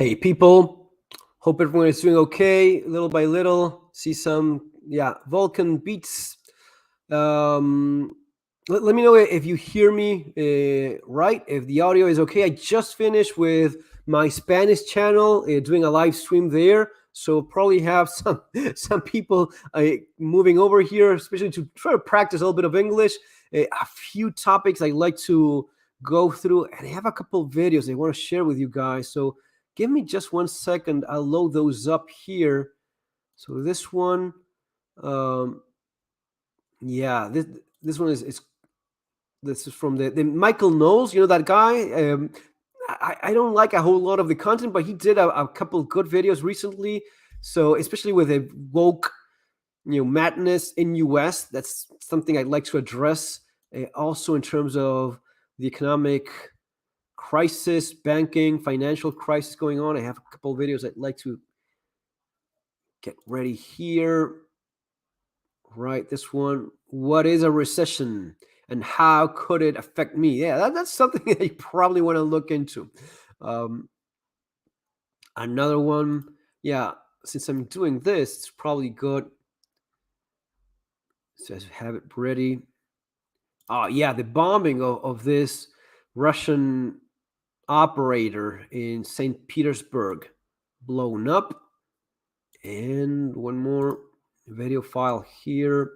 Hey, people. Hope everyone is doing okay. Little by little, see some, Vulcan beats. Let me know if you hear me right, if the audio is okay. I just finished with my Spanish channel, doing a live stream there. So probably have some people moving over here, especially to try to practice a little bit of English. A few topics I'd like to go through, and I have a couple of videos I want to share with you guys. So give me just 1 second. I'll load those up here. So this one, this one is this is from the Michael Knowles. You know that guy. I don't like a whole lot of the content, but he did a couple good videos recently. So especially with a woke, madness in US, that's something I'd like to address. Also in terms of the economic crisis, banking, financial crisis going on. I have a couple of videos I'd like to get ready here. Right, this one. What is a recession and how could it affect me? Yeah, that's something that you probably want to look into. Another one. Yeah, since I'm doing this, it's probably good. So have it ready. Yeah, the bombing of this Russian operator in St. Petersburg blown up. And one more video file here.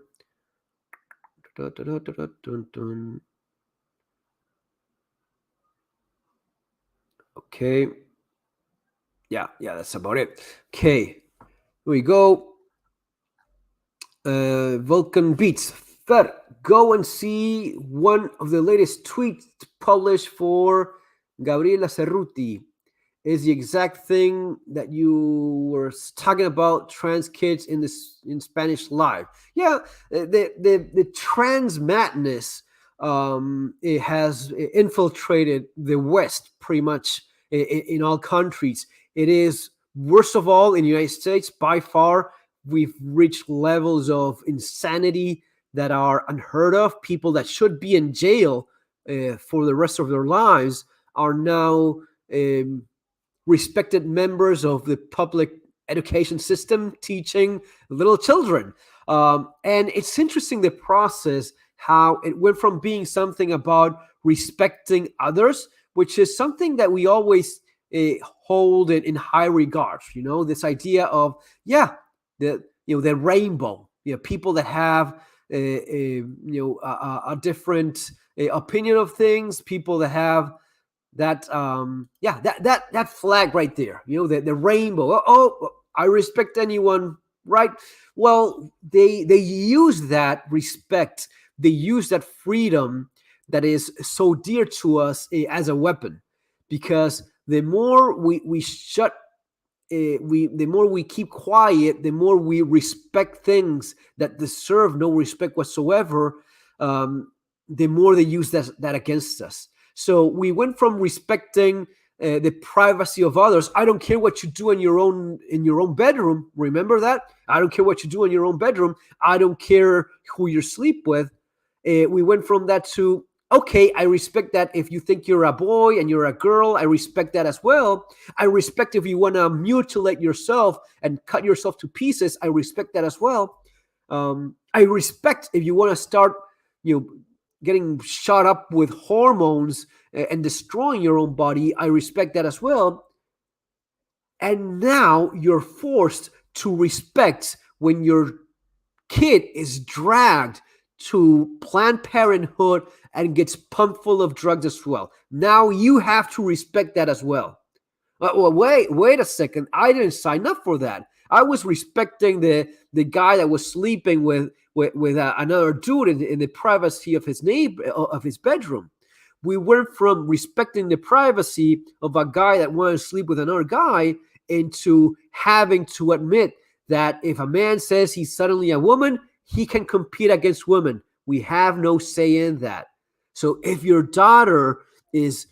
Okay. Yeah, that's about it. Okay, here we go. Vulcan Beats. Fer, go and see one of the latest tweets published for Gabriela Cerruti. Is the exact thing that you were talking about, trans kids in Spanish live. Yeah, the trans madness it has infiltrated the West pretty much in all countries. It is, worst of all, in the United States. By far, we've reached levels of insanity that are unheard of. People that should be in jail for the rest of their lives are now respected members of the public education system teaching little children. And it's interesting, the process, how it went from being something about respecting others, which is something that we always hold in high regard. This idea of, the rainbow, people that have a different opinion of things, people that have that that flag right there, the rainbow. I respect anyone, right? Well, they use that respect, they use that freedom that is so dear to us as a weapon, because the more we shut the more we keep quiet, the more we respect things that deserve no respect whatsoever, the more they use that against us. So we went from respecting the privacy of others. I don't care what you do in your own bedroom. Remember that? I don't care what you do in your own bedroom. I don't care who you sleep with. We went from that to, okay, I respect that if you think you're a boy and you're a girl. I respect that as well. I respect if you want to mutilate yourself and cut yourself to pieces. I respect that as well. I respect if you want to start, getting shot up with hormones and destroying your own body. I respect that as well. And now you're forced to respect when your kid is dragged to Planned Parenthood and gets pumped full of drugs as well. Now you have to respect that as well. Well, wait a second. I didn't sign up for that. I was respecting the guy that was sleeping with another dude in the privacy of his bedroom. We went from respecting the privacy of a guy that wanted to sleep with another guy into having to admit that if a man says he's suddenly a woman, he can compete against women. We have no say in that. So if your daughter is,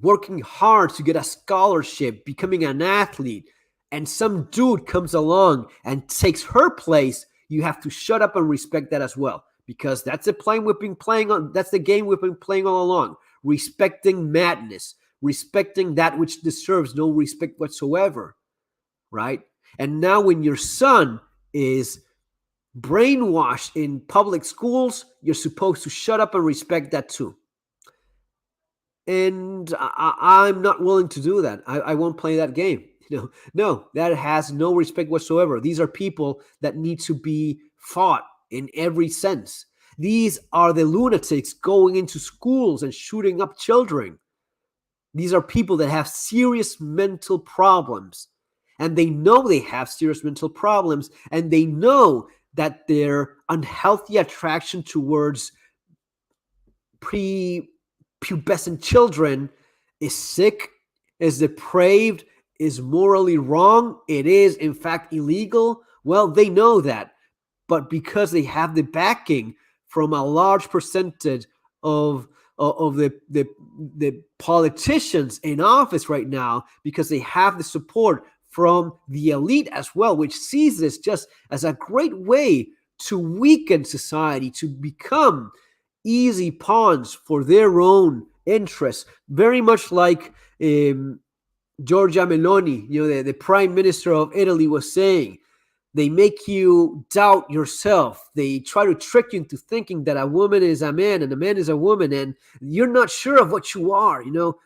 working hard to get a scholarship, becoming an athlete, and some dude comes along and takes her place, you have to shut up and respect that as well, because that's the game we've been playing on. That's the game we've been playing all along. Respecting madness, respecting that which deserves no respect whatsoever, right? And now when your son is brainwashed in public schools, you're supposed to shut up and respect that too. And I'm not willing to do that. I won't play that game. No, that has no respect whatsoever. These are people that need to be fought in every sense. These are the lunatics going into schools and shooting up children. These are people that have serious mental problems, and they know they have serious mental problems, and they know that their unhealthy attraction towards prepubescent children is sick, is depraved, is morally wrong. It is, in fact, illegal. Well, they know that. But because they have the backing from a large percentage of the politicians in office right now, because they have the support from the elite as well, which sees this just as a great way to weaken society, to become easy pawns for their own interests, very much like Giorgia Meloni, the prime minister of Italy, was saying. They make you doubt yourself. They try to trick you into thinking that a woman is a man and a man is a woman, and you're not sure of what you are.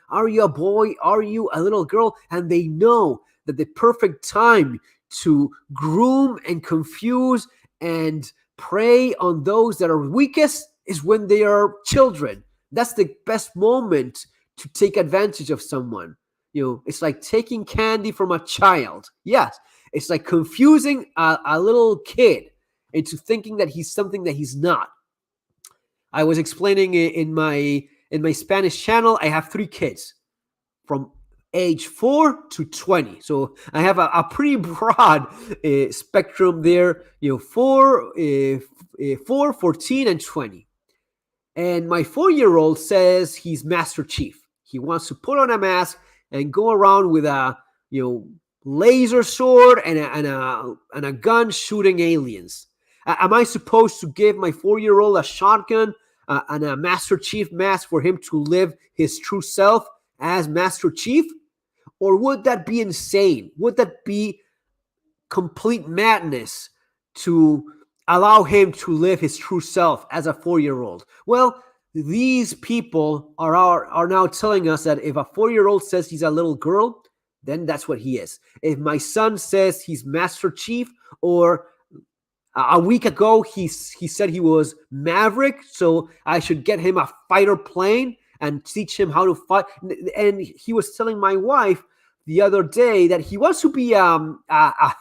Are you a boy? Are you a little girl? And they know that the perfect time to groom and confuse and prey on those that are weakest is when they are children. That's the best moment to take advantage of someone. It's like taking candy from a child. Yes. It's like confusing a little kid into thinking that he's something that he's not. I was explaining in my Spanish channel, I have 3 kids from age 4 to 20. So I have a pretty broad spectrum there, 4, 14, and 20. And my 4-year-old says he's Master Chief. He wants to put on a mask and go around with a, laser sword and a gun shooting aliens. Am I supposed to give my 4-year-old a shotgun and a Master Chief mask for him to live his true self as Master Chief? Or would that be insane? Would that be complete madness to allow him to live his true self as a 4-year-old? Well, these people are now telling us that if a 4-year-old says he's a little girl, then that's what he is. If my son says he's Master Chief, or a week ago he said he was Maverick, so I should get him a fighter plane and teach him how to fight. And he was telling my wife the other day that he wants to be a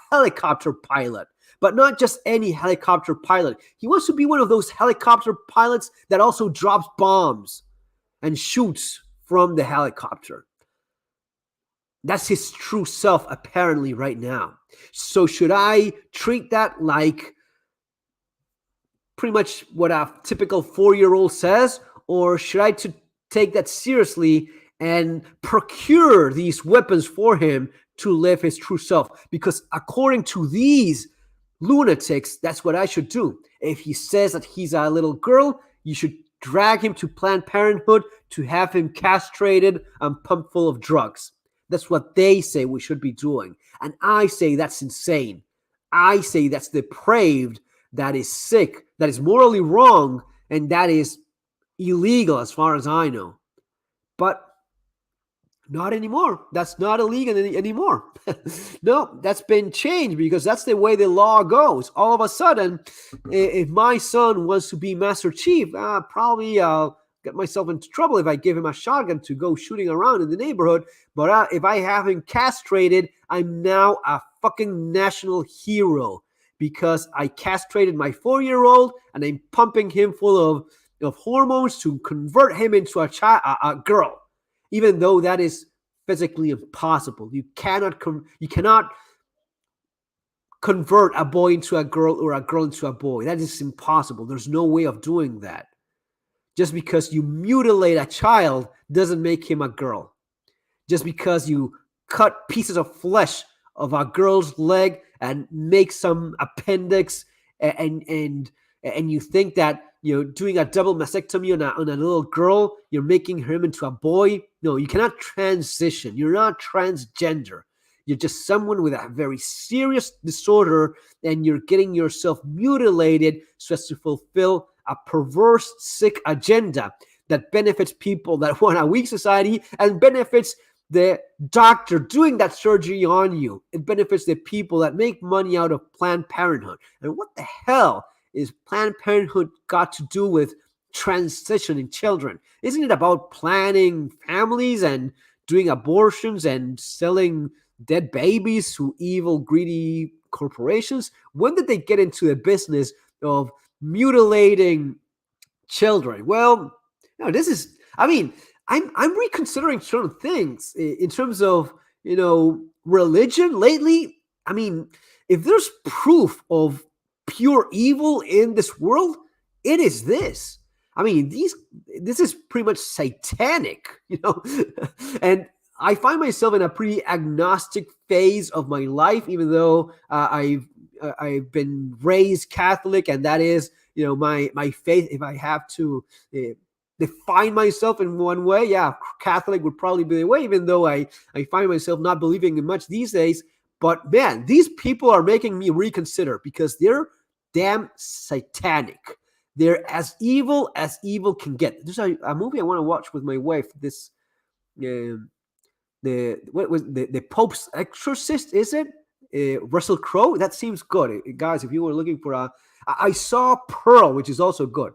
helicopter pilot, but not just any helicopter pilot. He wants to be one of those helicopter pilots that also drops bombs and shoots from the helicopter. That's his true self, apparently, right now. So should I treat that like pretty much what a typical 4-year-old says? Or should I take that seriously and procure these weapons for him to live his true self? Because according to these lunatics, that's what I should do. If he says that he's a little girl, you should drag him to Planned Parenthood to have him castrated and pumped full of drugs. That's what they say we should be doing. And I say that's insane. I say that's depraved, that is sick, that is morally wrong, and that is illegal as far as I know. But not anymore. That's not illegal anymore. No, that's been changed because that's the way the law goes. All of a sudden, if my son wants to be Master Chief, probably I'll get myself into trouble if I give him a shotgun to go shooting around in the neighborhood. But if I have him castrated, I'm now a fucking national hero because I castrated my 4-year-old and I'm pumping him full of hormones to convert him into a girl, even though that is physically impossible. You cannot convert a boy into a girl or a girl into a boy. That is impossible. There's no way of doing that. Just because you mutilate a child doesn't make him a girl. Just because you cut pieces of flesh of a girl's leg and make some appendix and you think that doing a double mastectomy on a little girl, you're making him into a boy. No, you cannot transition. You're not transgender. You're just someone with a very serious disorder, and you're getting yourself mutilated so as to fulfill a perverse, sick agenda that benefits people that want a weak society and benefits the doctor doing that surgery on you. It benefits the people that make money out of Planned Parenthood. And what the hell is Planned Parenthood got to do with transitioning children? Isn't it about planning families and doing abortions and selling dead babies to evil, greedy corporations? When did they get into the business of mutilating children? Well, no, this is, I mean, I'm reconsidering certain things in terms of, religion lately. I mean, if there's proof of pure evil in this world, it is this. I mean, this is pretty much satanic, and I find myself in a pretty agnostic phase of my life, even though I've been raised Catholic, and that is, my faith. If I have to define myself in one way, yeah, Catholic would probably be the way, even though I find myself not believing in much these days. But man, these people are making me reconsider because they're damn satanic. They're as evil can get. There's a movie I want to watch with my wife. This the Pope's Exorcist, is it? Russell Crowe. That seems good, guys. If you were looking for I saw Pearl, which is also good.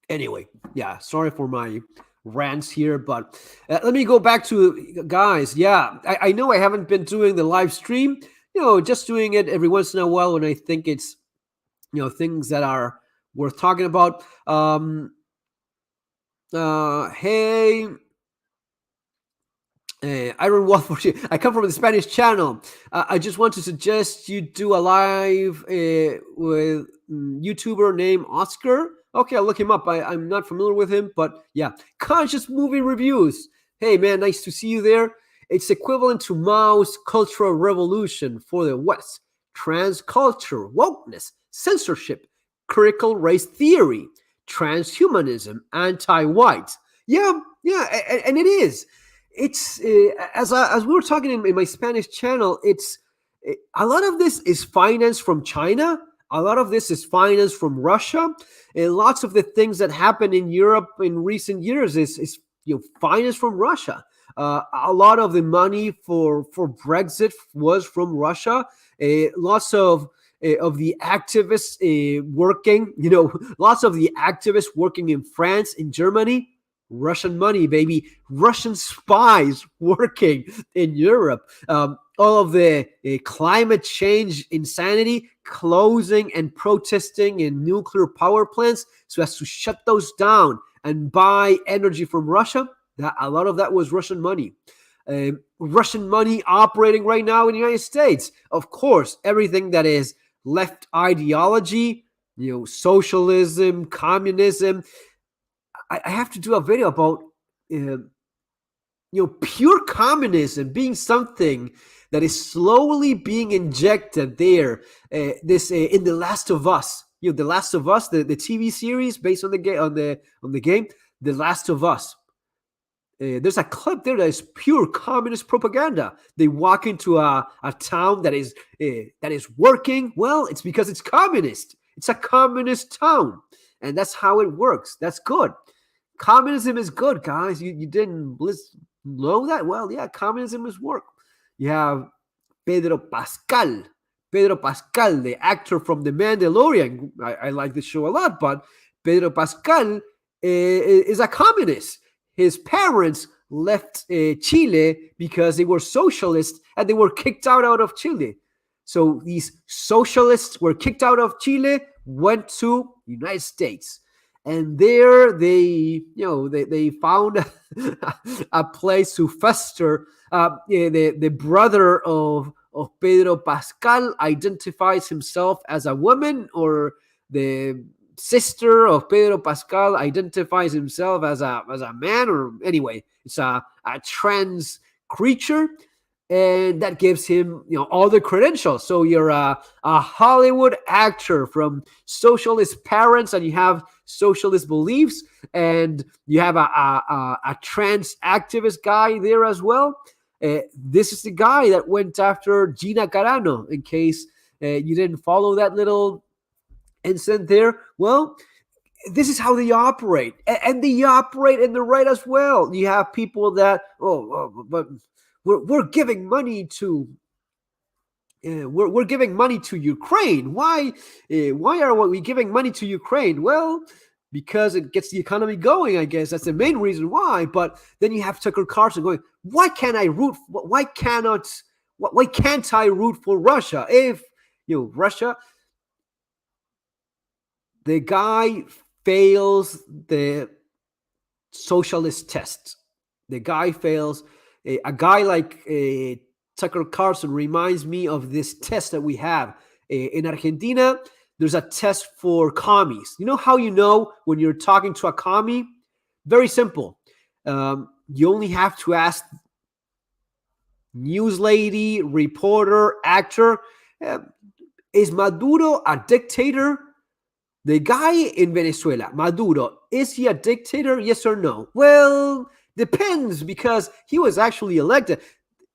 Anyway, yeah, sorry for my rants here, but let me go back to, guys. Yeah, I know I haven't been doing the live stream, just doing it every once in a while when I think it's, things that are worth talking about. Hey, Iron Wolf, I come from the Spanish channel. I just want to suggest you do a live with YouTuber named Oscar. Okay, I'll look him up. I'm not familiar with him, but yeah. Conscious movie reviews. Hey, man, nice to see you there. It's equivalent to Mao's Cultural Revolution for the West. Trans culture, wokeness, censorship, critical race theory, transhumanism, anti-white. Yeah, and it is. It's as we were talking in my Spanish channel. It's a lot of this is financed from China. A lot of this is financed from Russia. And lots of the things that happen in Europe in recent years is financed from Russia. A lot of the money for Brexit was from Russia. Lots of the activists working, lots of the activists working in France, in Germany. Russian money, baby. Russian spies working in Europe. All of the climate change insanity, closing and protesting in nuclear power plants so as to shut those down and buy energy from Russia. A lot of that was Russian money. Russian money operating right now in the United States. Of course, everything that is left ideology, socialism, communism. I have to do a video about pure communism being something that is slowly being injected there. This in The Last of Us. The Last of Us, the TV series based on the game, on the game, The Last of Us. There's a clip there that is pure communist propaganda. They walk into a town that is working. Well, it's because it's communist. It's a communist town, and that's how it works. That's good. Communism is good, guys. You didn't know that? Well, yeah, communism is work. You have Pedro Pascal, the actor from The Mandalorian. I like the show a lot, but Pedro Pascal is a communist. His parents left Chile because they were socialists and they were kicked out of Chile. So these socialists were kicked out of Chile, went to United States. And there they found a place to fester. The brother of Pedro Pascal identifies himself as a woman, or the sister of Pedro Pascal identifies himself as a man, or anyway, it's a trans creature. and that gives him, all the credentials. So you're a Hollywood actor from socialist parents, and you have socialist beliefs, and you have a trans activist guy there as well. This is the guy that went after Gina Carano. In case you didn't follow that little incident there, well, this is how they operate, and they operate in the right as well. You have people that, but we're giving money to we're giving money to Ukraine. Why are we giving money to Ukraine? Well, because it gets the economy going, I guess. That's the main reason why. But then you have Tucker Carlson going, why can't I root? Why can't I root for Russia? If Russia, the guy fails the socialist test. The guy fails. A guy like Tucker Carlson reminds me of this test that we have in Argentina. There's a test for commies. You know how you know when you're talking to a commie? Very simple. You only have to ask news lady, reporter, actor, is Maduro a dictator? The guy in Venezuela, Maduro, is he a dictator? Yes or no? Well, depends, because he was actually elected.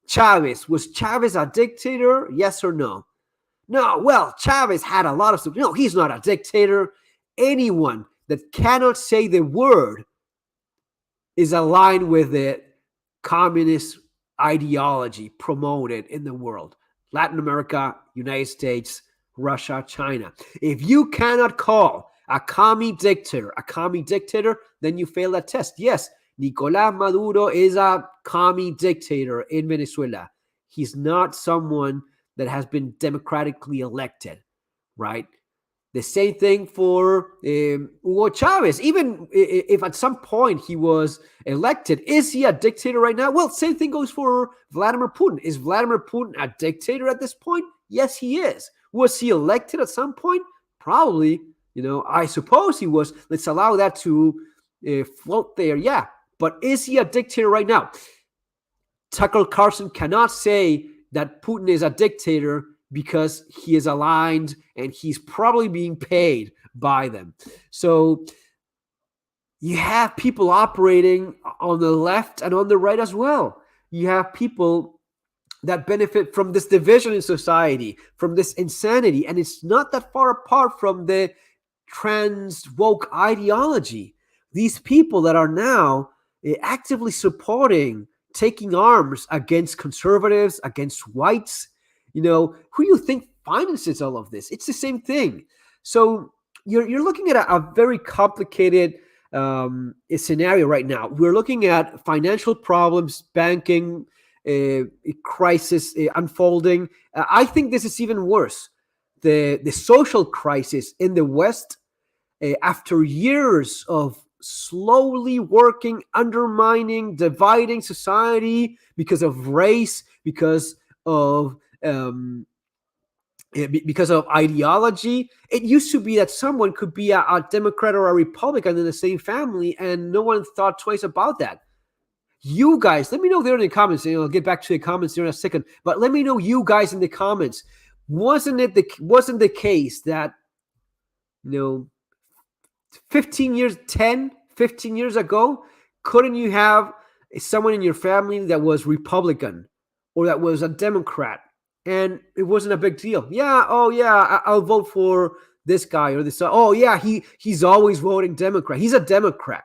Chavez, was Chavez a dictator? Yes or no? No, well, Chavez had a lot of stuff. No, he's not a dictator. Anyone that cannot say the word is aligned with the communist ideology promoted in the world. Latin America, United States, Russia, China. If you cannot call a commie dictator, then you fail that test. Yes, Nicolás Maduro is a commie dictator in Venezuela. He's not someone that has been democratically elected, right? The same thing for Hugo Chavez. Even if at some point he was elected, is he a dictator right now? Well, same thing goes for Vladimir Putin. Is Vladimir Putin a dictator at this point? Yes, he is. Was he elected at some point? Probably. I suppose he was. Let's allow that to float there. Yeah. But is he a dictator right now? Tucker Carlson cannot say that Putin is a dictator because he is aligned and he's probably being paid by them. So you have people operating on the left and on the right as well. You have people that benefit from this division in society, from this insanity. And it's not that far apart from the trans woke ideology. These people that are now actively supporting taking arms against conservatives, against whites, who do you think finances all of this? It's the same thing. So you're looking at a very complicated scenario right now. We're looking at financial problems, banking crisis unfolding. I think this is even worse. The social crisis in the West, after years of slowly working, undermining, dividing society because of race, because of ideology. It used to be that someone could be a Democrat or a Republican in the same family, and no one thought twice about that. You guys, let me know there in the comments. I'll get back to the comments there in a second. But let me know, you guys in the comments, wasn't the case that 15 years ago, couldn't you have someone in your family that was Republican or that was a Democrat, and it wasn't a big deal? Yeah, I'll vote for this guy or this. Oh yeah, he's always voting Democrat. He's a Democrat.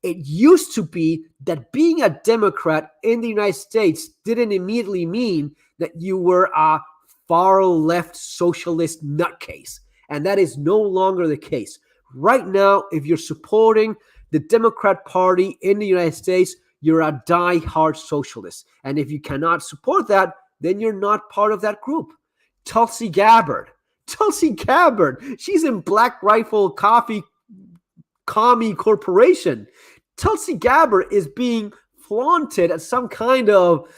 It used to be that being a Democrat in the United States didn't immediately mean that you were a far left socialist nutcase, and that is no longer the case. Right now, if you're supporting the Democrat Party in the United States, you're a die-hard socialist. And if you cannot support that, then you're not part of that group. Tulsi Gabbard, she's in Black Rifle Coffee Commie Corporation. Tulsi Gabbard is being flaunted as some kind of,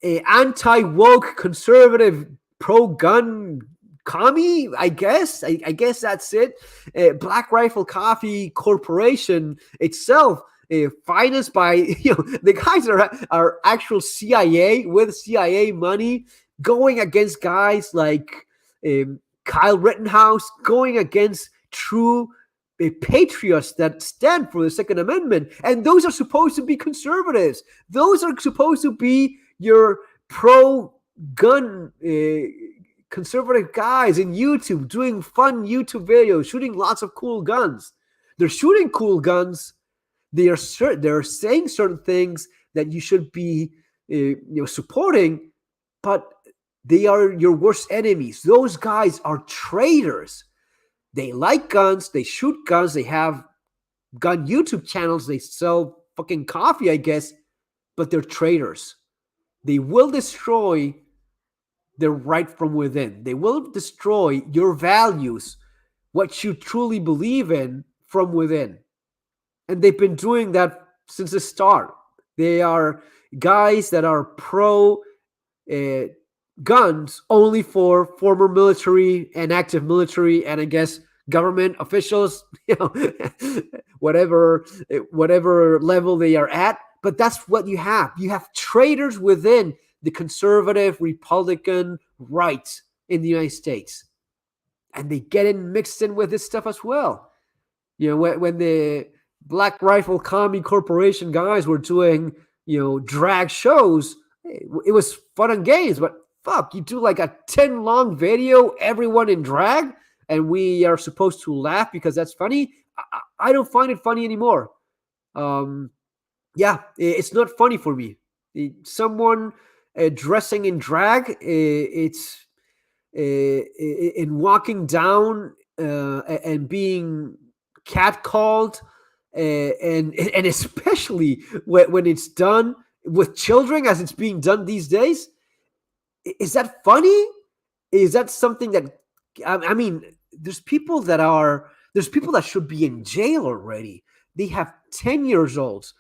anti-woke, conservative, pro-gun commie, I guess. I guess that's it. Black Rifle Coffee Corporation itself financed by the guys are actual CIA with CIA money, going against guys like Kyle Rittenhouse, going against true patriots that stand for the Second Amendment. And those are supposed to be conservatives. Those are supposed to be your pro-gun conservative guys in YouTube doing fun YouTube videos, shooting lots of cool guns. They're shooting cool guns. They're saying certain things that you should be supporting, but they are your worst enemies. Those guys are traitors. They like guns. They shoot guns. They have gun YouTube channels. They sell fucking coffee, I guess, but they're traitors. They will destroy the right from within. They will destroy your values, what you truly believe in from within. And they've been doing that since the start. They are guys that are pro guns only for former military and active military, and I guess government officials, whatever level they are at. But that's what you have. You have traitors within the conservative Republican right in the United States. And they get mixed in with this stuff as well. When the Black Rifle Commie Corporation guys were doing, drag shows, it was fun and games, but fuck, you do like a 10 long video, everyone in drag, and we are supposed to laugh because that's funny. I don't find it funny anymore. It's not funny for me. Someone dressing in drag, it's in walking down and being catcalled, and especially when it's done with children, as it's being done these days. Is that funny? Is that something that I mean? There's people that should be in jail already. They have 10-year-olds.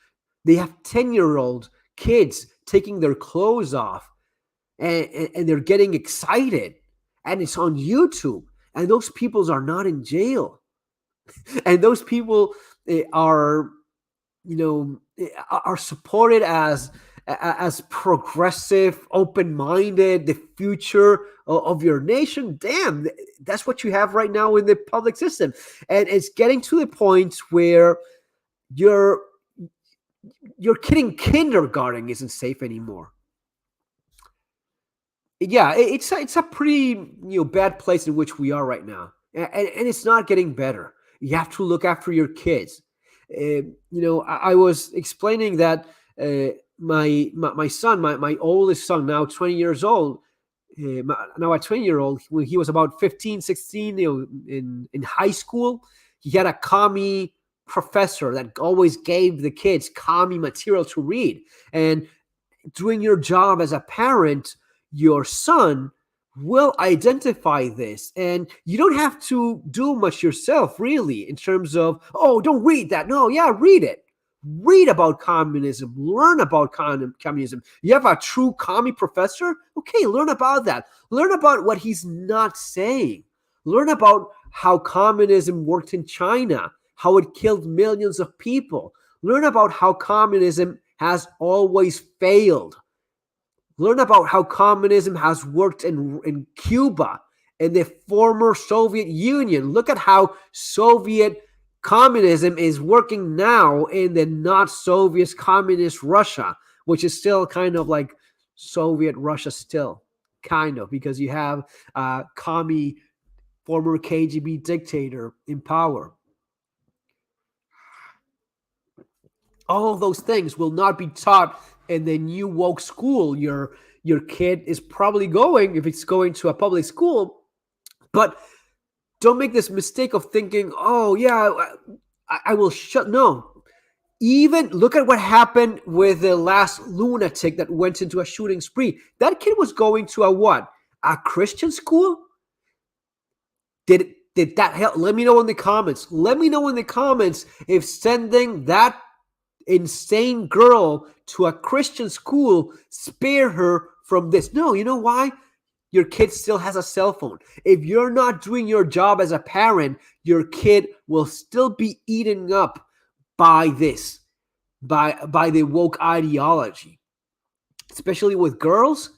They have 10-year-old kids taking their clothes off, and they're getting excited, and it's on YouTube. And those people are not in jail, and those people are supported as progressive, open-minded, the future of your nation. Damn, that's what you have right now in the public system. And it's getting to the point where your kid in kindergarten isn't safe anymore. Yeah, it's a pretty bad place in which we are right now, and it's not getting better. You have to look after your kids. I was explaining that my son, my oldest son, now 20 years old, now a 20-year-old, when he was about 15, 16, in high school, he had a commie professor that always gave the kids commie material to read. And doing your job as a parent, your son will identify this, and you don't have to do much yourself, really, in terms of, oh, don't read that. No, yeah, read it. Read about communism. Learn about communism. You have a true commie professor? Okay, learn about that. Learn about what he's not saying. Learn about how communism worked in China, how it killed millions of people. Learn about how communism has always failed. Learn about how communism has worked in Cuba and the former Soviet Union. Look at how Soviet communism is working now in the not Soviet communist Russia, which is still kind of like Soviet Russia still, kind of, because you have a commie former KGB dictator in power. All of those things will not be taught in the new woke school your kid is probably going, if it's going to a public school. But don't make this mistake of thinking, oh yeah, I will shut. No. Even look at what happened with the last lunatic that went into a shooting spree. That kid was going to a Christian school? Did that help? Let me know in the comments. Let me know in the comments if sending that insane girl to a Christian school spare her from this. No, you know why? Your kid still has a cell phone. If you're not doing your job as a parent, your kid will still be eaten up by this. by the woke ideology, especially with girls,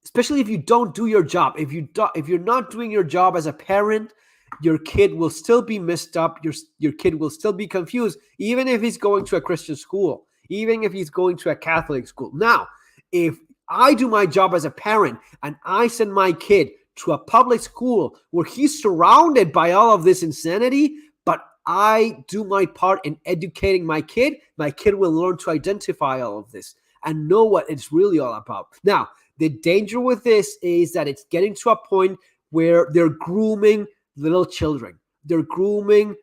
especially if you don't do your job. If you're not doing your job as a parent, your kid will still be messed up. Your kid will still be confused, even if he's going to a Christian school, even if he's going to a Catholic school. Now, if I do my job as a parent and I send my kid to a public school where he's surrounded by all of this insanity, but I do my part in educating my kid will learn to identify all of this and know what it's really all about. Now, the danger with this is that it's getting to a point where they're grooming little children. They're grooming,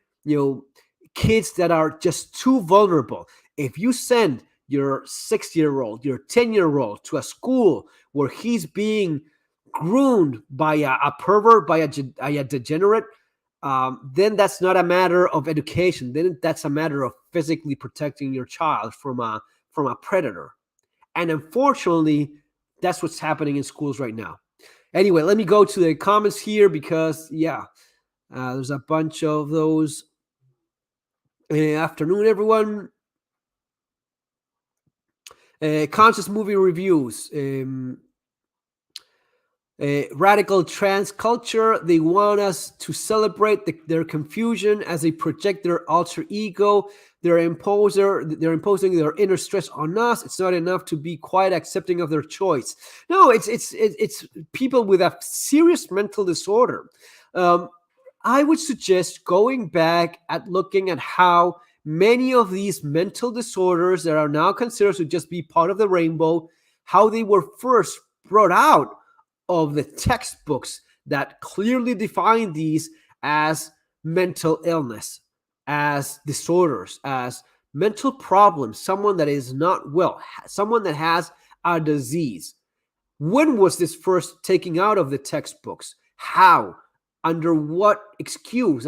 kids that are just too vulnerable. If you send your 6-year-old, your 10-year-old to a school where he's being groomed by a pervert, by a degenerate, then that's not a matter of education. Then that's a matter of physically protecting your child from a predator. And unfortunately, that's what's happening in schools right now. Anyway, let me go to the comments here because, there's a bunch of those. Afternoon, everyone. Conscious movie reviews. Radical trans culture. They want us to celebrate their confusion as they project their alter ego. They're imposing their inner stress on us. It's not enough to be quite accepting of their choice. No, it's people with a serious mental disorder. I would suggest going back at looking at how many of these mental disorders that are now considered to just be part of the rainbow, how they were first brought out of the textbooks that clearly define these as mental illness, as disorders, as mental problems, someone that is not well, someone that has a disease. When was this first taken out of the textbooks? How? Under what excuse?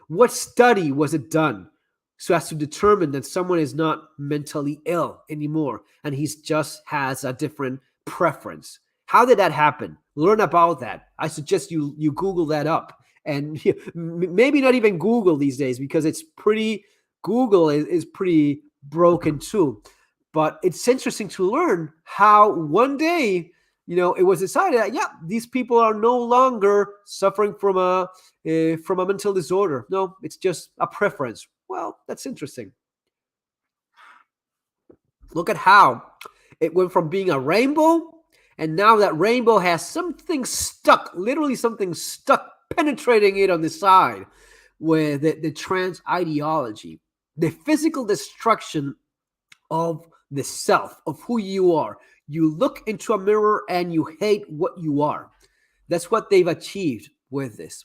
What study was it done so as to determine that someone is not mentally ill anymore and he just has a different preference? How did that happen? Learn about that. I suggest you Google that up, and maybe not even Google these days because Google is pretty broken too. But it's interesting to learn how one day, it was decided that, these people are no longer suffering from a mental disorder. No, it's just a preference. Well, that's interesting. Look at how it went from being a rainbow, and now that rainbow has something stuck, literally something stuck, penetrating it on the side with the trans ideology, the physical destruction of the self, of who you are. You look into a mirror and you hate what you are. That's what they've achieved with this.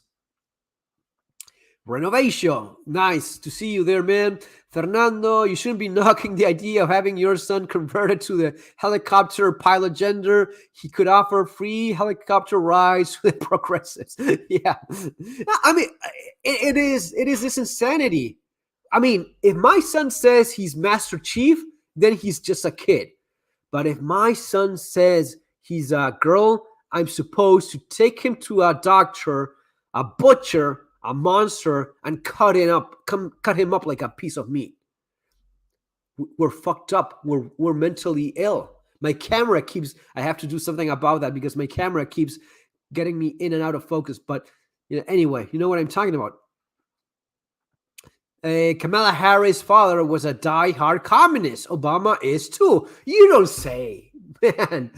Renovation. Nice to see you there, man. Fernando, you shouldn't be knocking the idea of having your son converted to the helicopter pilot gender. He could offer free helicopter rides to the progressives. Yeah. It is this insanity. If my son says he's Master Chief, then he's just a kid. But if my son says he's a girl, I'm supposed to take him to a doctor, a butcher, a monster, and cut him up like a piece of meat. We're fucked up. We're mentally ill. My camera I have to do something about that because my camera keeps getting me in and out of focus. But anyway, you know what I'm talking about. Kamala Harris' father was a die-hard communist. Obama is too. You don't say. Man,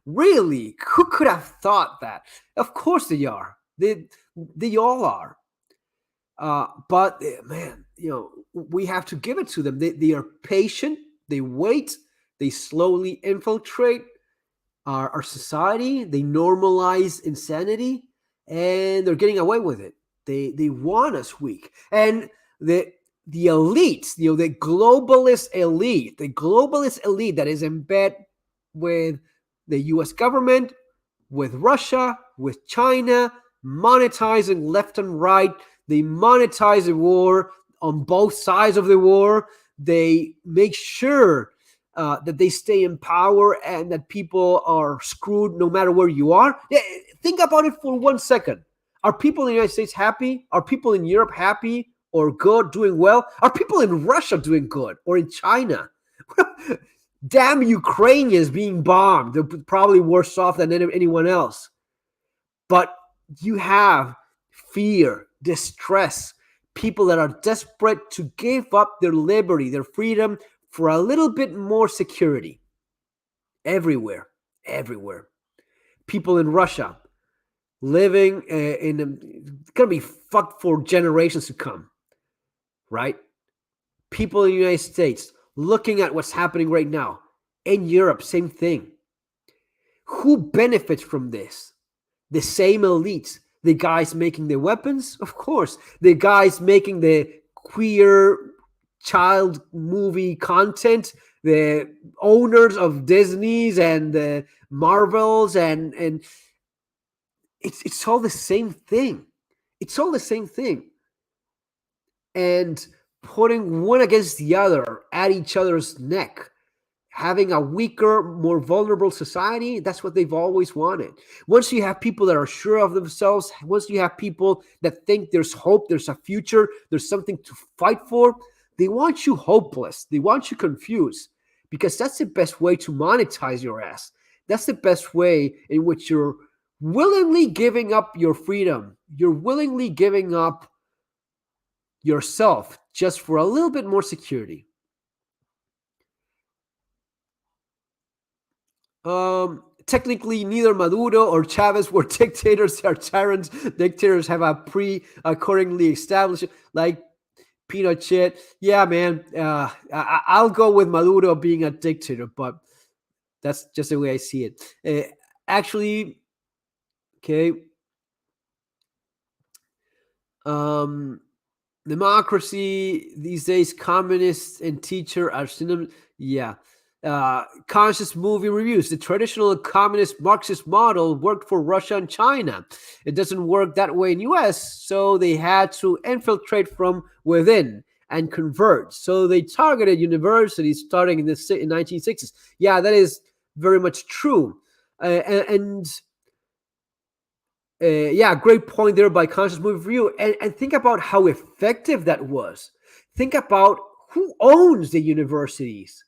really? Who could have thought that? Of course they are. They all are. But man, we have to give it to them. They are patient. They wait. They slowly infiltrate our society. They normalize insanity, and they're getting away with it. They want us weak. And the elite, the globalist elite that is in bed with the U.S. government, with Russia, with China, monetizing left and right. They monetize the war on both sides of the war. They make sure that they stay in power and that people are screwed no matter where you are. Think about it for 1 second. Are people in the United States happy? Are people in Europe happy? or good, doing well? Are people in Russia doing good, or in China? Damn Ukrainians being bombed. They're probably worse off than anyone else. But you have fear, distress, people that are desperate to give up their liberty, their freedom for a little bit more security. Everywhere, everywhere. People in Russia living it's going to be fucked for generations to come, right? People in the United States looking at what's happening right now. In Europe, same thing. Who benefits from this? The same elites. The guys making the weapons, of course. The guys making the queer child movie content, the owners of Disney's and the Marvels, and it's all the same thing. It's all the same thing. And putting one against the other at each other's neck, having a weaker, more vulnerable society, that's what they've always wanted. Once you have people that are sure of themselves, once you have people that think there's hope, there's a future, there's something to fight for, they want you hopeless. They want you confused, because that's the best way to monetize your ass. That's the best way in which you're willingly giving up your freedom. You're willingly giving up yourself just for a little bit more security. Technically, neither Maduro or Chavez were dictators. They are tyrants. Dictators have a accordingly established, like Pinochet. Yeah, man. I'll go with Maduro being a dictator, but that's just the way I see it. Actually, okay. Democracy these days, communists and teacher are synonyms. Yeah. Conscious movie reviews. The traditional communist Marxist model worked for Russia and China. It doesn't work that way in US, so they had to infiltrate from within and convert. So they targeted universities starting in the 1960s. Yeah, that is very much true. Yeah, great point there by Conscious Movie Review. And think about how effective that was. Think about who owns the universities.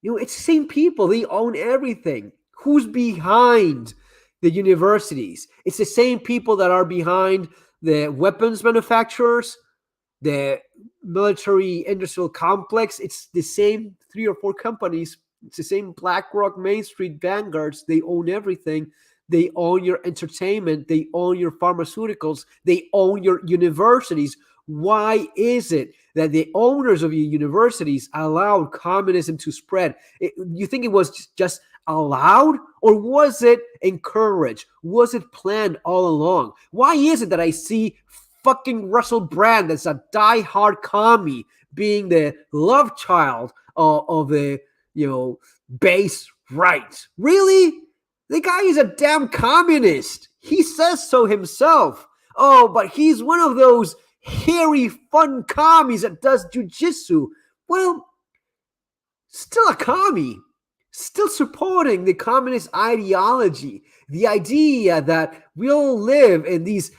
It's the same people. They own everything. Who's behind the universities? It's the same people that are behind the weapons manufacturers, the military industrial complex. It's the same 3 or 4 companies. It's the same BlackRock, Main Street, Vanguards. They own everything. They own your entertainment. They own your pharmaceuticals. They own your universities. Why is it that the owners of your universities allowed communism to spread? You think it was just allowed, or was it encouraged? Was it planned all along? Why is it that I see fucking Russell Brand, that's a diehard commie, being the love child of the base right? Really? The guy is a damn communist. He says so himself. Oh, but he's one of those hairy, fun commies that does jujitsu. Well, still a commie. Still supporting the communist ideology. The idea that we all live in these,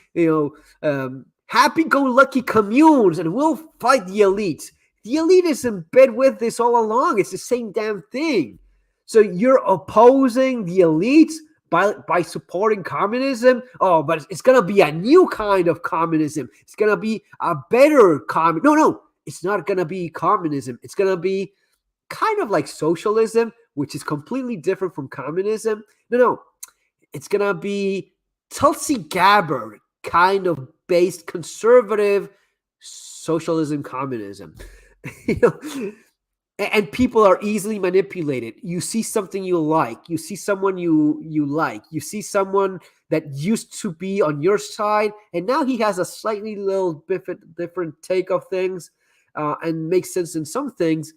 happy-go-lucky communes and we'll fight the elite. The elite is in bed with this all along. It's the same damn thing. So you're opposing the elites by supporting communism? Oh, but it's going to be a new kind of communism. It's going to be a better communism. No, it's not going to be communism. It's going to be kind of like socialism, which is completely different from communism. No, it's going to be Tulsi Gabbard kind of based conservative socialism, communism. And people are easily manipulated. You see something you like. You see someone you like. You see someone that used to be on your side, and now he has a slightly little different take of things, and makes sense in some things.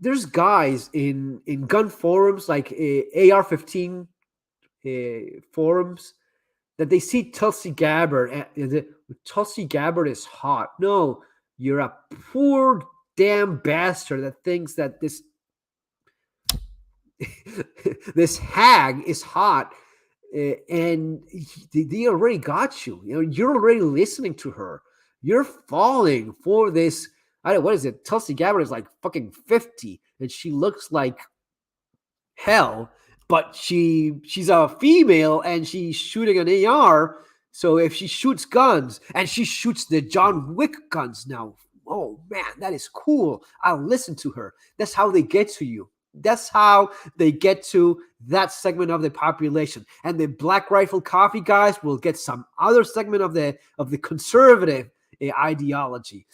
There's guys in gun forums like AR-15 forums that they see Tulsi Gabbard. Tulsi Gabbard is hot. No. You're a poor damn bastard that thinks that this hag is hot. and they already got you. You know, you're already listening to her. You're falling for this. I don't know, what is it? Tulsi Gabbard is like fucking 50, and she looks like hell, but she's a female and she's shooting an AR. So if she shoots guns and she shoots the John Wick guns now, oh man, that is cool. I'll listen to her. That's how they get to you. That's how they get to that segment of the population. And the Black Rifle Coffee guys will get some other segment of the conservative ideology.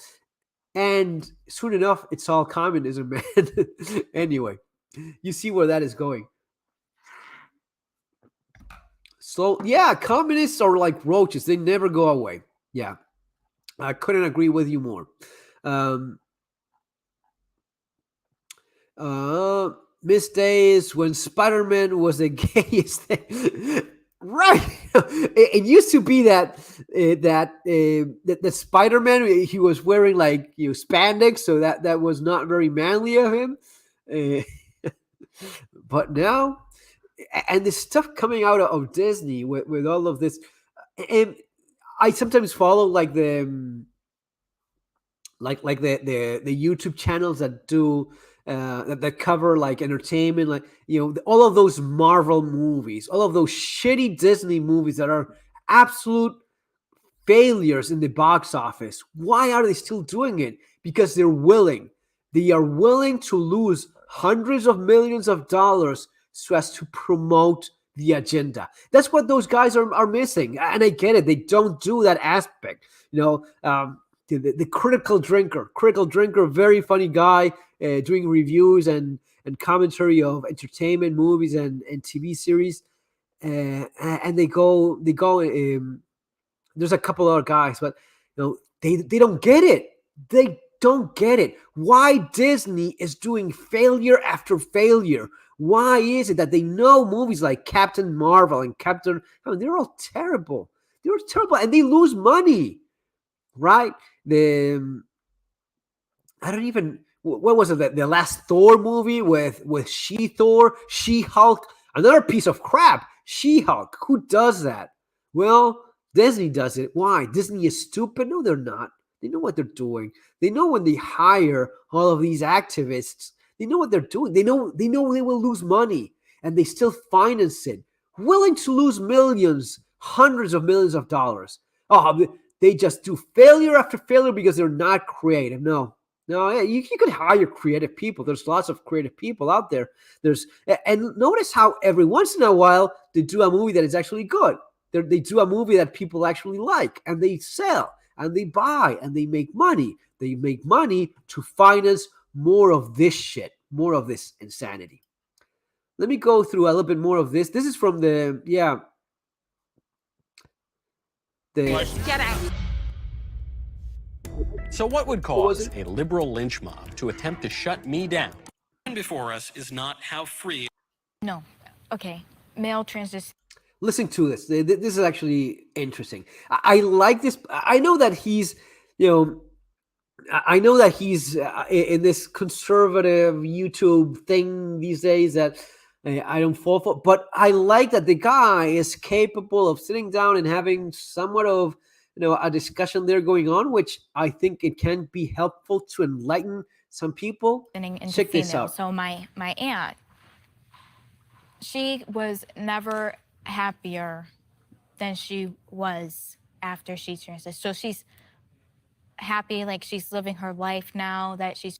And soon enough, it's all communism, man. Anyway, you see where that is going. So yeah, communists are like roaches. They never go away. Yeah, I couldn't agree with you more. Um, Miss Days when Spider-Man was the gayest thing. Right. It used to be that the Spider-Man, he was wearing like spandex, so that was not very manly of him. But now, and the stuff coming out of Disney with all of this, and I sometimes follow like the YouTube channels that do that cover like entertainment, like all of those Marvel movies, all of those shitty Disney movies that are absolute failures in the box office. Why are they still doing it? Because they're willing. They are willing to lose hundreds of millions of dollars so as to promote the agenda. That's what those guys are missing. And I get it. They don't do that aspect. The critical drinker, very funny guy, doing reviews and commentary of entertainment movies and TV series. And they go. There's a couple other guys, but they don't get it. They don't get it. Why Disney is doing failure after failure? Why is it that they know movies like Captain Marvel and they're all terrible. They're terrible, and they lose money, right? I don't even. What was it? The last Thor movie with She-Hulk, another piece of crap. She-Hulk. Who does that? Well, Disney does it. Why? Disney is stupid? No, they're not. They know what they're doing. They know when they hire all of these activists, they know what they're doing. They know they will lose money, and they still finance it, willing to lose millions, hundreds of millions of dollars. Oh, they just do failure after failure because they're not creative. No, you could hire creative people. There's lots of creative people out there. And notice how every once in a while they do a movie that is actually good. They do a movie that people actually like, and they sell, and they buy, and they make money. They make money to finance more of this shit, more of this insanity. Let me go through a little bit more of this. This is from the Get out. So what would cause a liberal lynch mob to attempt to shut me down? Before us is not how free. No. Okay. Male transgender. Listen to this. This is actually interesting. I like this. I know that he's, I know that he's in this conservative YouTube thing these days that I don't fall for, but I like that the guy is capable of sitting down and having somewhat of, a discussion there going on, which I think it can be helpful to enlighten some people. Check this out. So my aunt, she was never happier than she was after she transitioned. So she's happy, like she's living her life now, that she's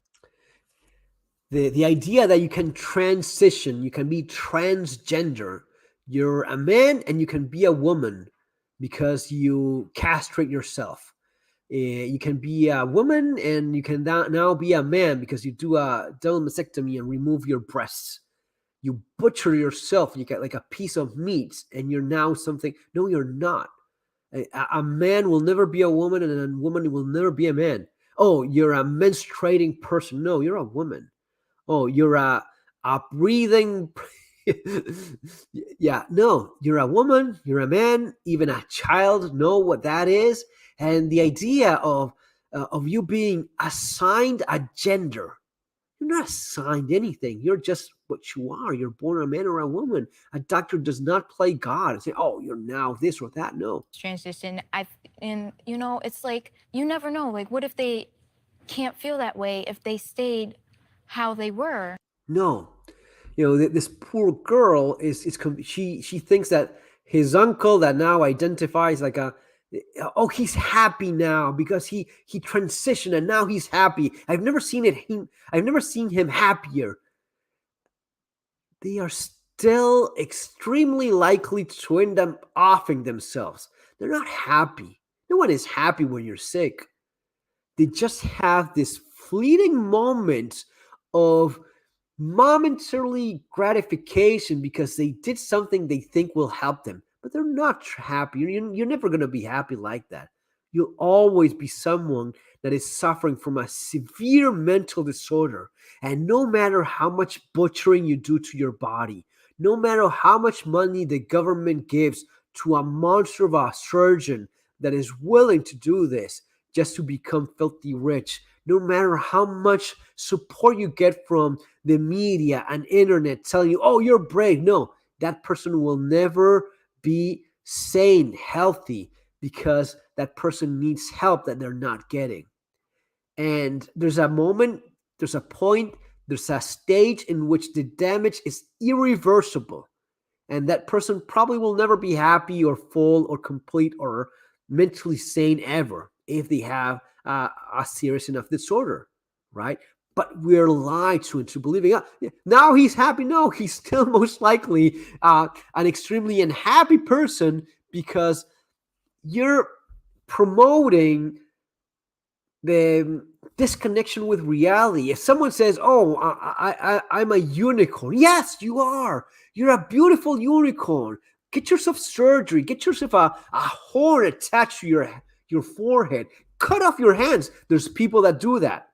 the idea that you can transition, you can be transgender, you're a man and you can be a woman because you castrate yourself. You can be a woman and you can now be a man because you do a double mastectomy and remove your breasts. You butcher yourself, you get like a piece of meat, and you're now something. No, you're not. A man will never be a woman, and a woman will never be a man. Oh, you're a menstruating person. No, you're a woman. Oh, you're a breathing. Yeah, no, you're a woman, you're a man, even a child know what that is. And the idea of you being assigned a gender, You're not assigned anything. You're just what you are. You're born a man or a woman. A doctor does not play God and say, oh, you're now this or that. No. Transition. And it's like, you never know. Like, what if they can't feel that way if they stayed how they were? No. This poor girl she thinks that his uncle that now identifies like he's happy now because he transitioned and now he's happy. I've never seen him happier. They are still extremely likely to end up offing themselves. They're not happy. No one is happy when you're sick. They just have this fleeting moment of momentarily gratification because they did something they think will help them, but they're not happy. You're never going to be happy like that. You'll always be someone that is suffering from a severe mental disorder. And no matter how much butchering you do to your body, no matter how much money the government gives to a monster of a surgeon that is willing to do this just to become filthy rich, no matter how much support you get from the media and internet telling you, oh, you're brave. No, that person will never be sane, healthy, because that person needs help that they're not getting. And there's a moment, there's a point, there's a stage in which the damage is irreversible. And that person probably will never be happy or full or complete or mentally sane ever if they have a serious enough disorder, right? But we're lied to into believing, now he's happy. No, he's still most likely an extremely unhappy person because you're promoting the disconnection with reality. If someone says, oh, I'm a unicorn. Yes, you are. You're a beautiful unicorn. Get yourself surgery. Get yourself a horn attached to your forehead. Cut off your hands. There's people that do that.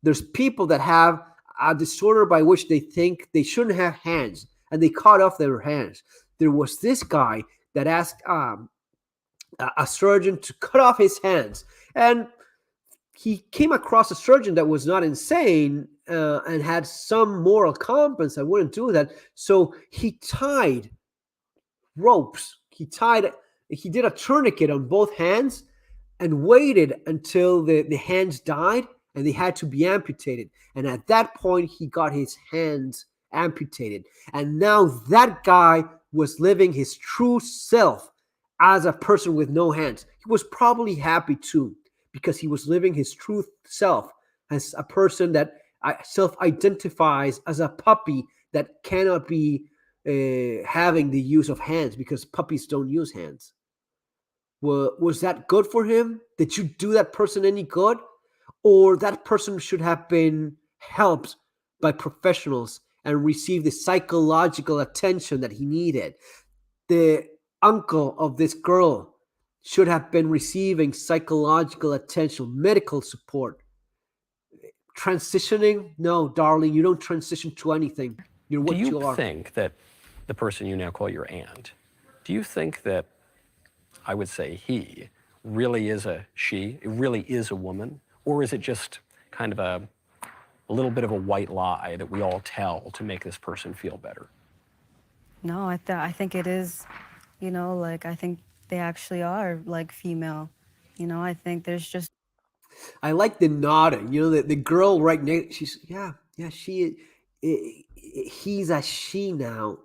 There's people that have a disorder by which they think they shouldn't have hands, and they cut off their hands. There was this guy that asked a surgeon to cut off his hands, and he came across a surgeon that was not insane and had some moral compass and wouldn't do that. So he tied ropes. He did a tourniquet on both hands and waited until the hands died and they had to be amputated. And at that point, he got his hands amputated. And now that guy was living his true self as a person with no hands. He was probably happy too, because he was living his true self as a person that self-identifies as a puppy that cannot be having the use of hands because puppies don't use hands. Was that good for him? Did you do that person any good? Or that person should have been helped by professionals and received the psychological attention that he needed? The uncle of this girl should have been receiving psychological attention, medical support. Transitioning? No, darling, you don't transition to anything. You're what you are. Do you think that the person you now call your aunt, do you think that, I would say he, really is a she, it really is a woman? Or is it just kind of a little bit of a white lie that we all tell to make this person feel better? No, I think it is, I think they actually are, female. I think there's just... I like the nodding. The girl right next, she's, she, he's a she now.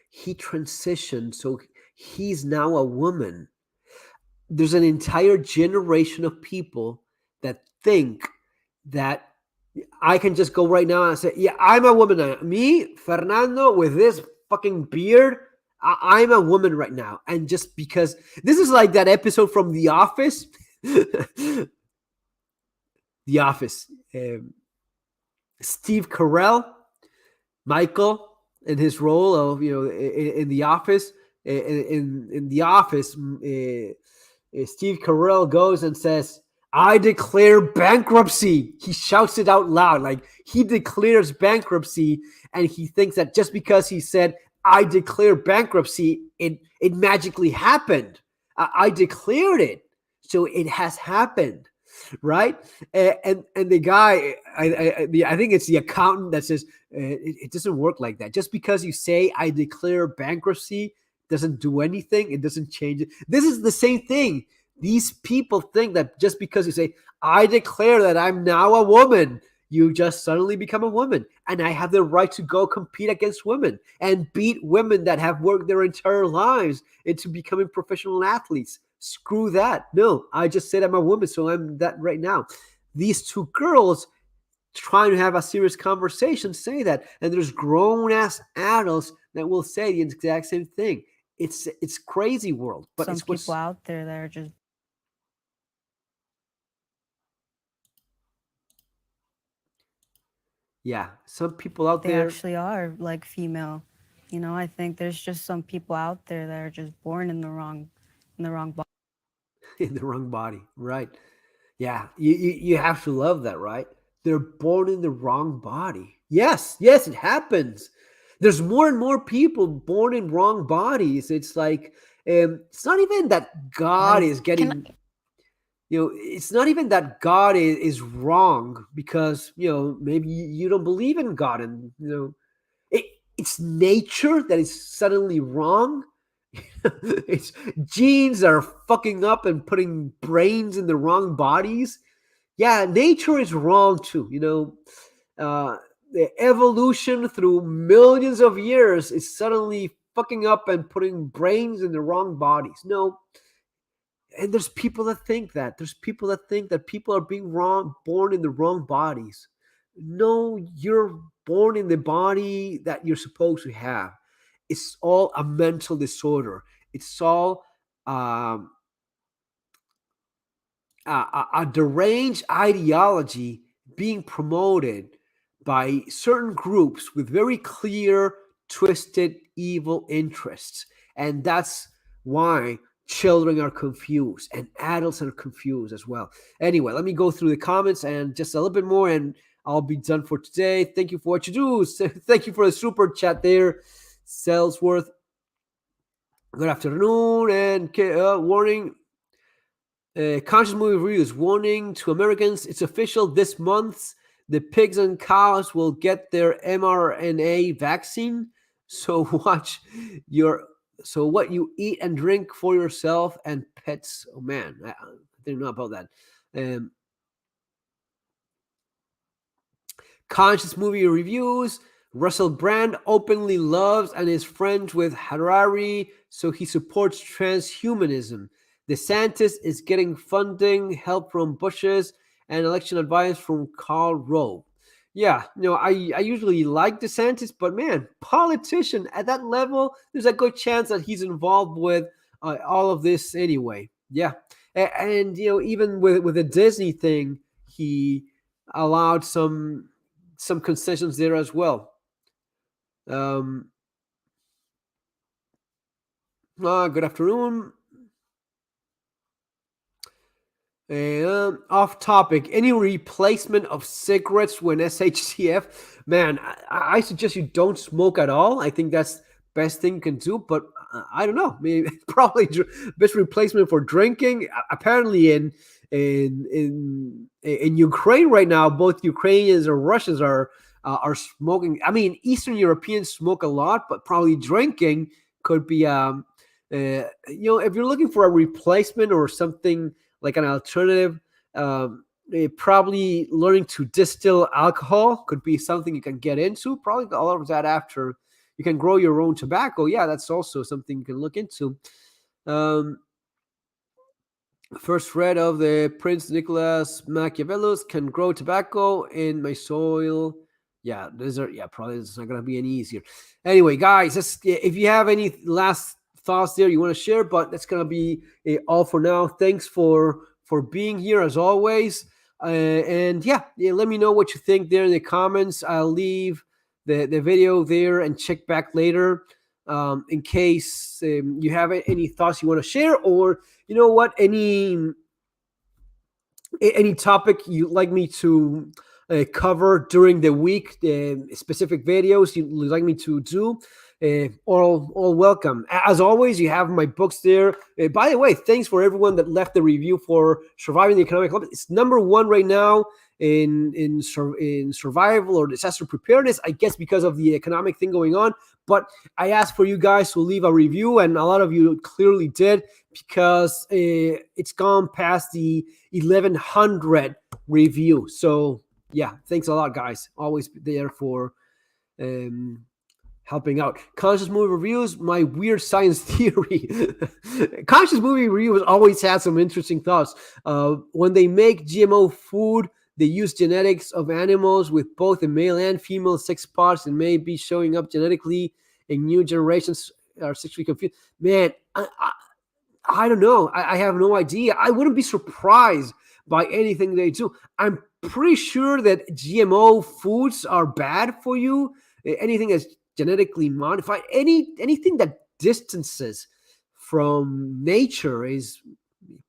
He transitioned, so he's now a woman. There's an entire generation of people that think that I can just go right now and say, yeah, I'm a woman now. Me, Fernando, with this fucking beard, I'm a woman right now. And just because this is like that episode from The Office. The Office. Steve Carell, Michael, in his role of, in The Office. In The Office, Steve Carell goes and says, I declare bankruptcy. He shouts it out loud. Like he declares bankruptcy, and he thinks that just because he said, I declare bankruptcy, it magically happened. I declared it. So it has happened. right? And the guy, I think it's the accountant that says it doesn't work like that. Just because you say I declare bankruptcy doesn't do anything. It doesn't change it. This is the same thing. These people think that just because you say I declare that I'm now a woman, you just suddenly become a woman, and I have the right to go compete against women and beat women that have worked their entire lives into becoming professional athletes. Screw that. No, I just said I'm a woman, so I'm that right now. These two girls trying to have a serious conversation say that, and there's grown ass adults that will say the exact same thing. It's crazy world, but Some it's what's people out there that are just yeah. Some people out they there actually are like female. You know, I think there's just some people out there that are just born in the wrong body. in the wrong body, right? Yeah, you have to love that, right? They're born in the wrong body. Yes, yes, it happens. There's more and more people born in wrong bodies. It's like it's not even that God is Can getting, it's not even that God is wrong because maybe you don't believe in God, and it, it's nature that is suddenly wrong. It's genes are fucking up and putting brains in the wrong bodies. Yeah, nature is wrong too. The evolution through millions of years is suddenly fucking up and putting brains in the wrong bodies. No, and there's people that think that. There's people that think that people are being wrong, born in the wrong bodies. No, you're born in the body that you're supposed to have. It's all a mental disorder. It's all um, a deranged ideology being promoted by certain groups with very clear, twisted, evil interests. And that's why children are confused and adults are confused as well. Anyway, let me go through the comments and just a little bit more, and I'll be done for today. Thank you for what you do. Thank you for the super chat there, Salesworth. Good afternoon, and warning. Conscious Movie Reviews warning to Americans: it's official this month. The pigs and cows will get their mRNA vaccine. So watch your what you eat and drink for yourself and pets. Oh man, I didn't know about that. Um, Conscious Movie Reviews. Russell Brand openly loves and is friends with Harari, so he supports transhumanism. DeSantis is getting funding, help from Bush's, and election advice from Karl Rove. Yeah, I usually like DeSantis, but man, politician at that level, there's a good chance that he's involved with all of this anyway. Yeah, and even with the Disney thing, he allowed some concessions there as well. Good afternoon. Off topic. Any replacement of cigarettes when SHCF? Man, I suggest you don't smoke at all. I think that's best thing you can do. But I don't know. Maybe probably best replacement for drinking. Apparently, in Ukraine right now, both Ukrainians or Russians are smoking. I mean, Eastern Europeans smoke a lot, but probably drinking could be. If you're looking for a replacement or something like an alternative, probably learning to distill alcohol could be something you can get into. Probably a lot of that after you can grow your own tobacco. Yeah, that's also something you can look into. First read of the Prince Nicholas Machiavellis, can grow tobacco in my soil. Yeah, probably it's not gonna be any easier. Anyway, guys, if you have any last thoughts there you want to share, but that's gonna be all for now. Thanks for being here as always, and let me know what you think there in the comments. I'll leave the video there and check back later in case you have any thoughts you want to share, or any topic you'd like me to cover during the week, specific videos you'd like me to do. all welcome. As always, you have my books there. By the way, thanks for everyone that left the review for Surviving the Economic Collapse. It's #1 right now in survival or disaster preparedness, I guess because of the economic thing going on. But I asked for you guys to leave a review, and a lot of you clearly did, because it's gone past the 1100 review. So yeah, thanks a lot, guys. Always there for helping out. Conscious movie reviews, my weird science theory. Conscious movie reviews always had some interesting thoughts. When they make GMO food, they use genetics of animals with both the male and female sex parts, and may be showing up genetically in new generations are sexually confused. Man, I don't know. I have no idea. I wouldn't be surprised by anything they do. I'm pretty sure that GMO foods are bad for you. Anything that's genetically modified, anything that distances from nature is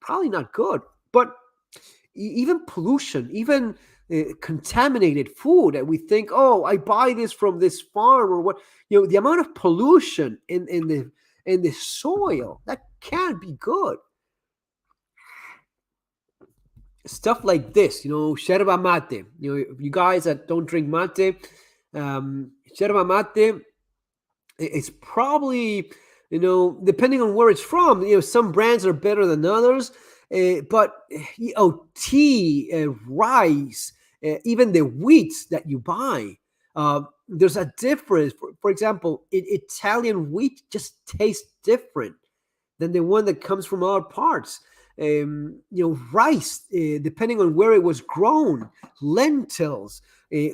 probably not good. But even pollution, even contaminated food that we think, oh, I buy this from this farm or what, the amount of pollution in the soil, that can't be good. Stuff like this, yerba mate. You guys that don't drink mate, yerba mate, it's probably, depending on where it's from, some brands are better than others. But tea, rice, even the wheats that you buy, there's a difference. For example, Italian wheat just tastes different than the one that comes from other parts. Rice, depending on where it was grown, lentils,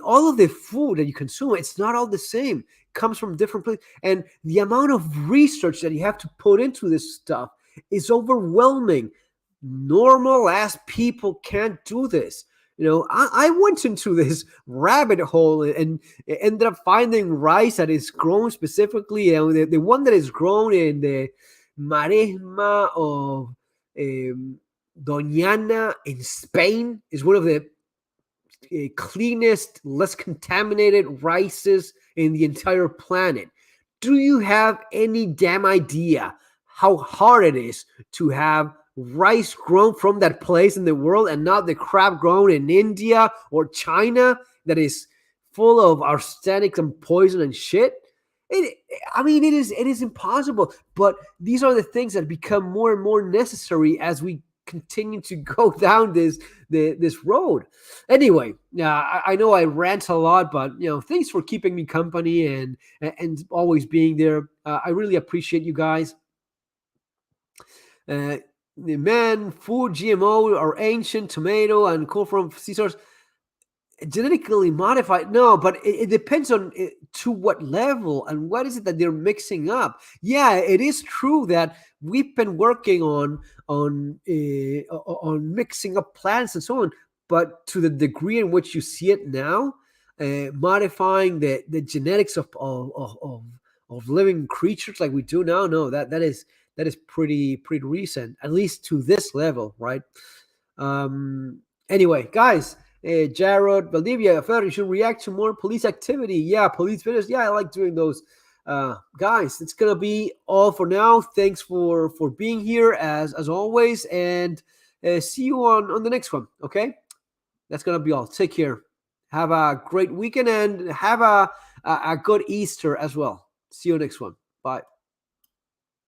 all of the food that you consume, it's not all the same. It comes from different places. And the amount of research that you have to put into this stuff is overwhelming. Normal ass people can't do this. I went into this rabbit hole and ended up finding rice that is grown specifically, the one that is grown in the Maresma of Doñana in Spain is one of the cleanest, less contaminated rices in the entire planet. Do you have any damn idea how hard it is to have rice grown from that place in the world, and not the crap grown in India or China that is full of arsenic and poison and shit? It is impossible. But these are the things that become more and more necessary as we continue to go down this road. Anyway, I know I rant a lot, but thanks for keeping me company and always being there. I really appreciate you guys. Man, food, GMO, or ancient tomato and corn from Caesars, genetically modified. No, but it depends on to what level and what is it that they're mixing up. Yeah, it is true that we've been working on mixing up plants and so on, but to the degree in which you see it now, modifying the genetics of living creatures like we do now, no, that is pretty recent, at least to this level, right? Anyway, guys, Jared, Valdivia, I felt you should react to more police activity. Yeah, police videos. Yeah, I like doing those. Guys, it's gonna be all for now. Thanks for being here as always, and see you on the next one. Okay, that's gonna be all. Take care. Have a great weekend and have a good Easter as well. See you next one. Bye.